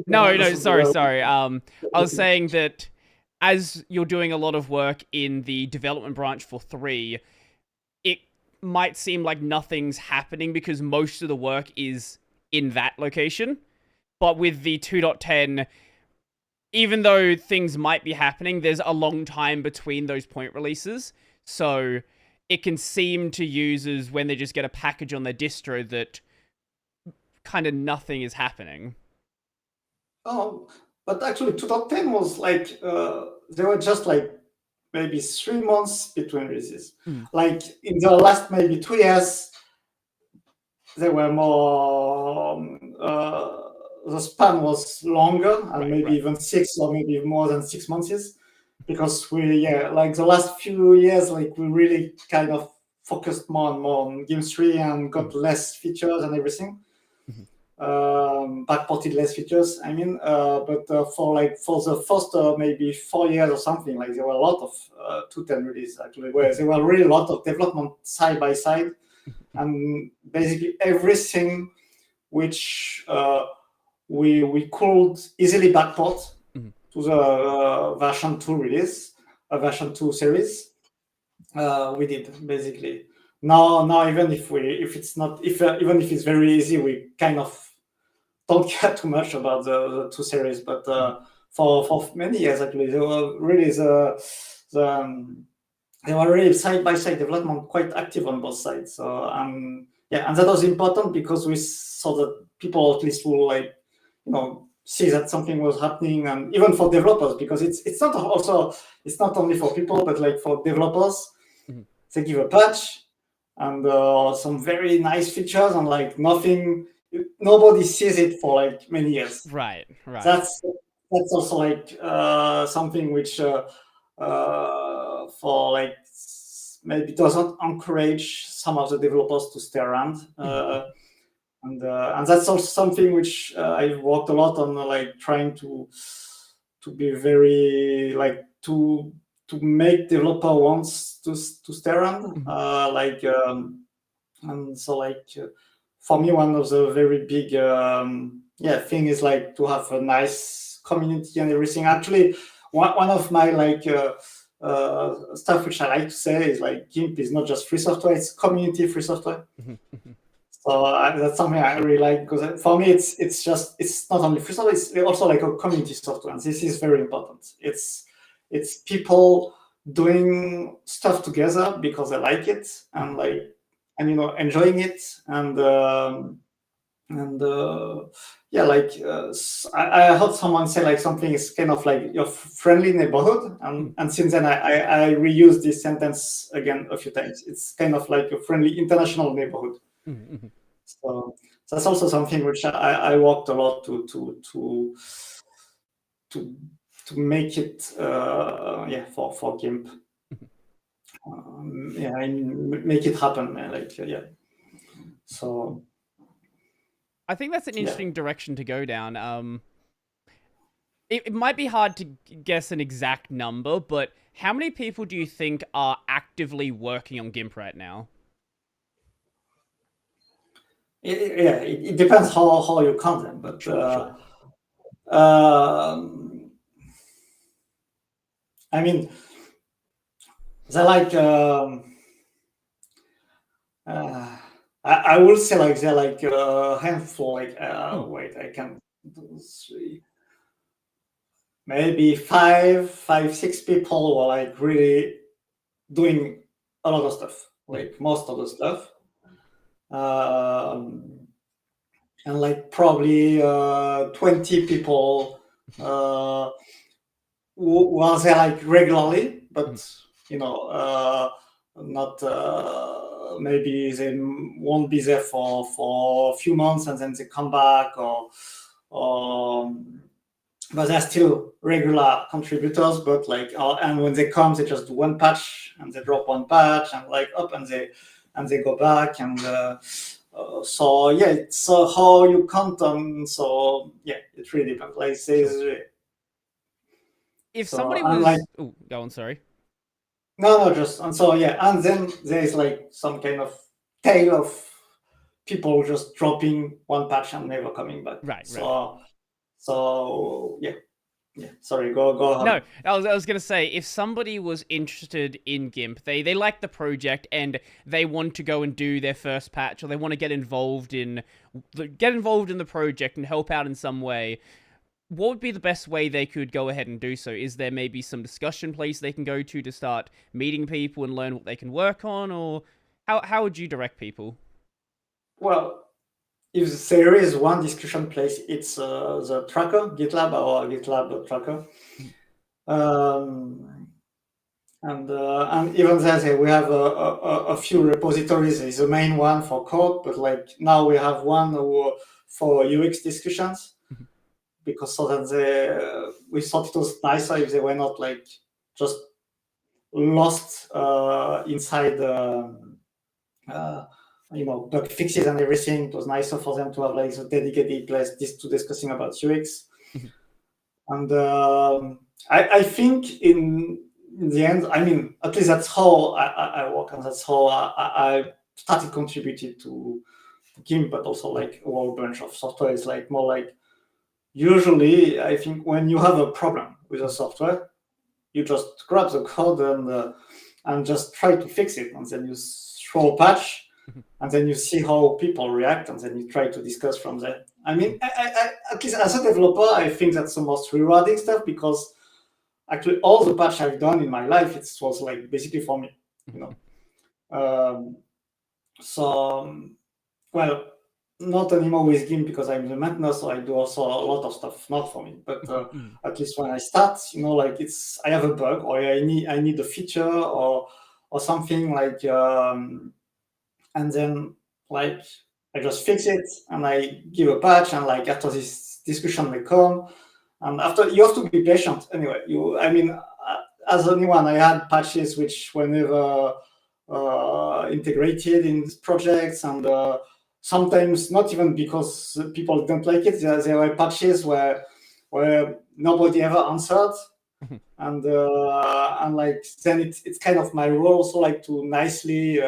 No, sorry. I was saying that as you're doing a lot of work in the development branch for 3, it might seem like nothing's happening because most of the work is in that location. But with the 2.10, even though things might be happening, there's a long time between those point releases. So it can seem to users when they just get a package on their distro that kind of nothing is happening. Oh, but actually 2.10 was like there were just like maybe 3 months between releases. Mm. Like in the last maybe 2 years, there were more. The span was longer, and maybe Right. even 6 or maybe more than 6 months, because like the last few years, like we really kind of focused more and more on Game 3 and got Mm-hmm. less features and everything. Mm-hmm. Backported less features. I mean, but for the first maybe 4 years or something, like there were a lot of 210 releases actually, where there were really a lot of development side by side, and basically everything which we could easily backport Mm-hmm. to the version 2 release, version 2 series. We did basically. Now even if it's not, if even if it's very easy, we kind of don't care too much about the 2 series. But for many years actually, they were really the they were really side by side development, quite active on both sides. So yeah, and that was important because we saw that people at least will like see that something was happening, and even for developers, because it's not only for people but like for developers, Mm-hmm. they give a patch and some very nice features, and like nothing, nobody sees it for like many years. Right. That's also like something which for like maybe doesn't encourage some of the developers to stay around. Mm-hmm. And that's also something which I've worked a lot on, like trying to be very like to make developer wants to stay around. Mm-hmm. And so like for me, one of the very big thing is like to have a nice community and everything. Actually, one of my like stuff which I like to say is like Gimp is not just free software; it's community free software. Mm-hmm. So that's something I really like, because for me it's not only free software, it's also like a community software, and this is very important. It's people doing stuff together because they like it, and Mm-hmm. like, and enjoying it, and yeah, like I heard someone say like something is kind of like your friendly neighborhood, and since then I reuse this sentence again a few times. It's kind of like a friendly international neighborhood. Mm-hmm. So that's also something which I worked a lot to to make it for Gimp. Yeah, and make it happen, man. Like yeah. So I think that's an yeah. interesting direction to go down. It might be hard to guess an exact number, but how many people do you think are actively working on GIMP right now? It depends how you count them, but Sure. um, I mean, they're like uh, I will say like they're like a handful. Like Mm. wait, I can do three, maybe five, 6 people who are like really doing a lot of stuff, Mm. like most of the stuff, um, and like probably 20 people uh, who are there like regularly, Mm. but not maybe they won't be there for a few months and then they come back, or but they're still regular contributors. But like and when they come, they just do one patch and they drop one patch and like up, and they go back, and so yeah, it's how you count them. So yeah, it really depends. Like Sure. says, If so somebody and like was, oh, go on, sorry. no, just, and so yeah, and then there's like some kind of tail of people just dropping one patch and never coming back. Right. So So yeah. Sorry, go ahead. No, I was gonna say, if somebody was interested in Gimp, they like the project and they want to go and do their first patch, or they want to get involved in the project and help out in some way, what would be the best way they could go ahead and do so? Is there maybe some discussion place they can go to start meeting people and learn what they can work on, or how would you direct people? Well, if there is one discussion place, it's the tracker, GitLab or GitLab tracker. And even there, we have a few repositories. There's a main one for code, but like now we have one for UX discussions, because so that we thought it was nicer if they were not like just lost inside bug fixes and everything. It was nicer for them to have like the dedicated place to discussing about UX. And I think in the end, I mean, at least that's how I work, and that's how I started contributing to Gimp, but also like a whole bunch of software. It's like more like, usually I think when you have a problem with a software, you just grab the code and just try to fix it, and then you throw a patch, and then you see how people react, and then you try to discuss from there. I mean, I at least as a developer, I think that's the most rewarding stuff, because actually all the patch I've done in my life, it was like basically for me, well, not anymore with Gimp, because I'm the maintainer, so I do also a lot of stuff not for me. But at least when I start, like I have a bug, or I need a feature or something like, and then like I just fix it and I give a patch, and like after this discussion may come, and after you have to be patient. Anyway, as anyone, I had patches which were never integrated in projects, and sometimes not even because people don't like it. There were patches where nobody ever answered, and like then it's kind of my role also, like to nicely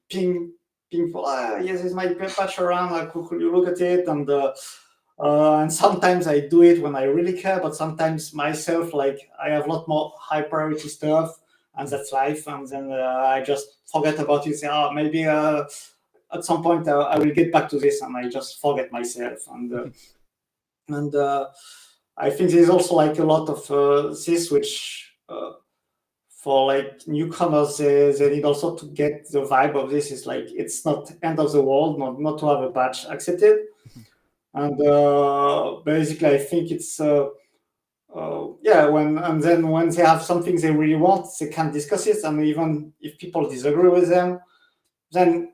ping for, yes, is my patch around, like could you look at it? And sometimes I do it when I really care, but sometimes myself, like I have a lot more high priority stuff, and that's life, and then I just forget about it. Say, maybe at some point I will get back to this, and I just forget myself. And I think there's also like a lot of this, which for like newcomers, they need also to get the vibe of this. Is like, it's not end of the world not to have a patch accepted. And basically, I think it's when they have something they really want, they can discuss it, and even if people disagree with them, then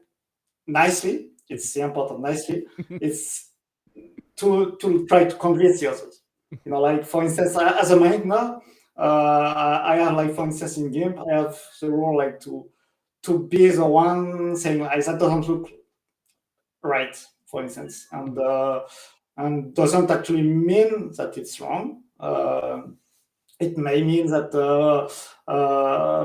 nicely, it's important nicely, it's to try to convince the others. Like for instance, as a maintainer, I have, like, for instance, in Gimp, I have the role like to be the one saying, that doesn't look right, for instance, and doesn't actually mean that it's wrong. It may mean that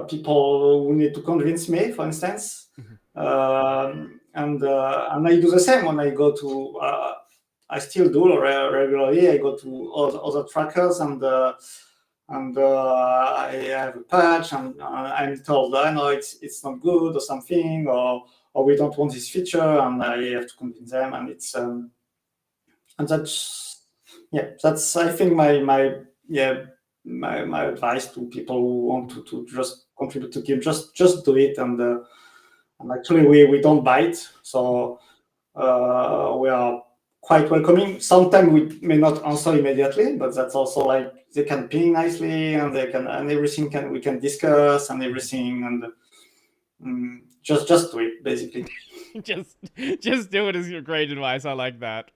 people will need to convince me, for instance. And I do the same when I go to. I still do regularly. I go to other trackers, and I have a patch, and I'm told, I know it's not good or something, or we don't want this feature, and I have to convince them, and it's and that's I think my advice to people who want to just contribute to Gimp, just do it, and actually we don't bite, so we are quite welcoming. Sometimes we may not answer immediately, but that's also like they can ping nicely, and they can, and everything we can discuss and everything, and just do it, basically. just do it is your great advice. I like that.